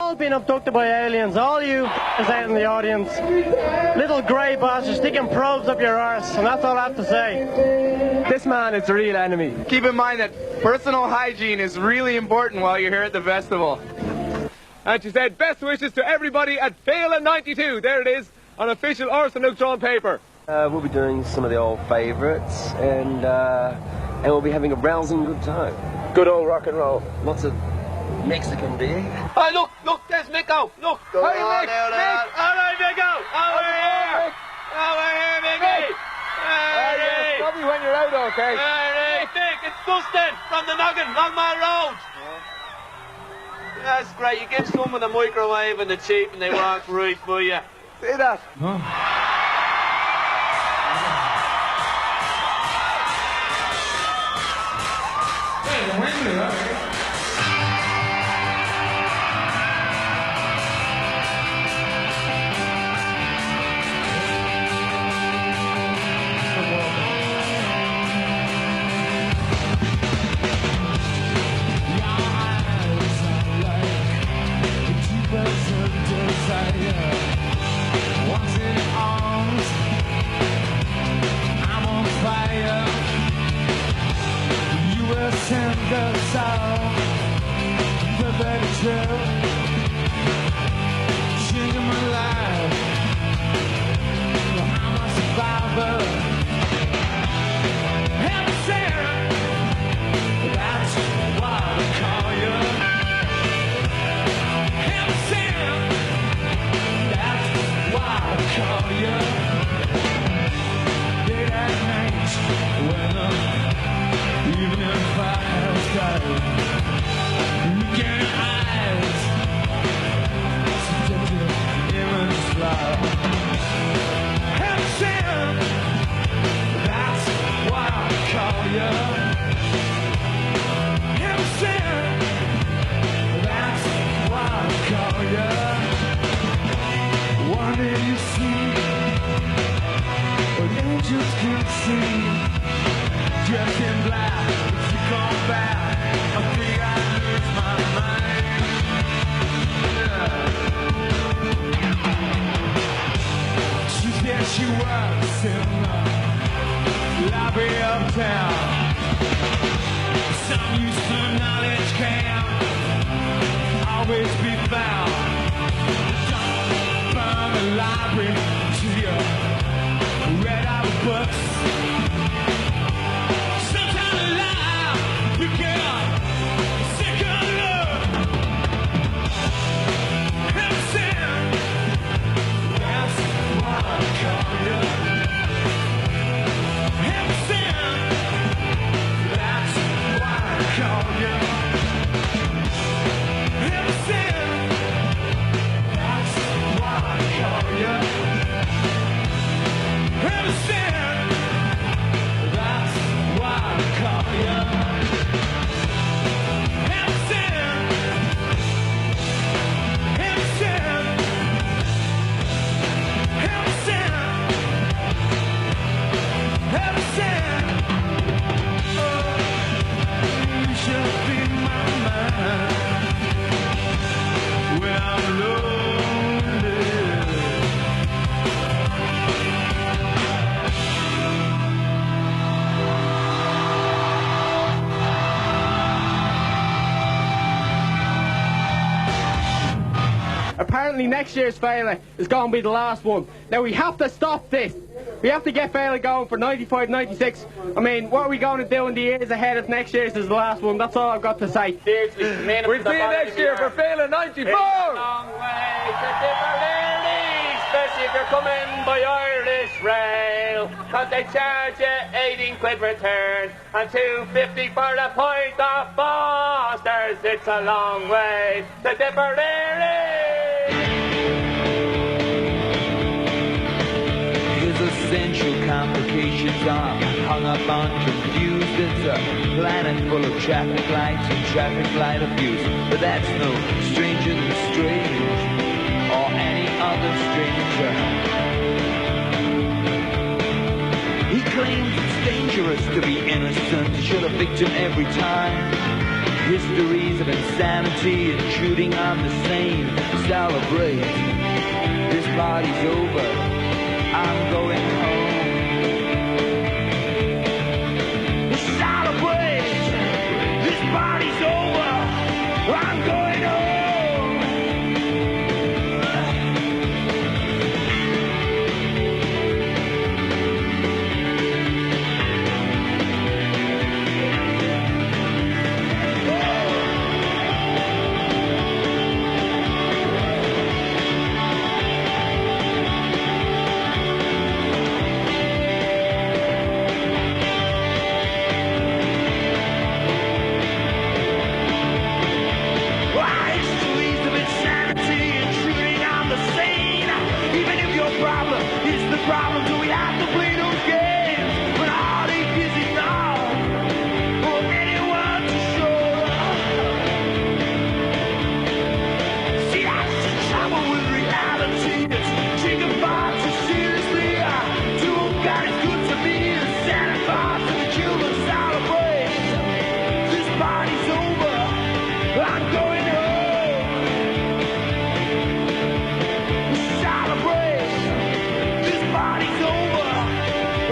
All been abducted by aliens, all you is out in the audience. Little grey bastards sticking probes up your arse, and that's all I have to say. This man is the real enemy. Keep in mind that personal hygiene is really important while you're here at the festival. And she said, best wishes to everybody at Féile 92. There it is, on official Orson drawn paper. We'll be doing some of the old favourites, and we'll be having a rousing good time. Good old rock and roll. Lots of Mexican beer. Oh, look, there's Micko. Look. Hey, Mick. All right, Micko. Over here. Over here, Mickey. Hey, Probably when you're out, okay? hey, Mick, it's Dustin from the Noggin, Longmire Road. That's great. You give someone a microwave and the cheap and they walk right by you. See that? Apparently next year's Féile is going to be the last one. Now we have to stop this. We have to get Féile going for 95, 96. I mean, what are we going to do in the years ahead if next year's is the last one? That's all I've got to say. Seriously, We'll see you next year for Féile 94! It's a long way to Tipperary, especially if you're coming by Irish Rail, cause they charge you 18 quid return and 2.50 for the pint of Foster's. It's a long way to Tipperary. Essential complications are hung up on confused. It's a planet full of traffic lights and traffic light abuse. But that's no stranger than strange or any other stranger. He claims it's dangerous to be innocent, shoot a victim every time. Histories of insanity intruding on the sane. celebrate. This party's over, I'm going home.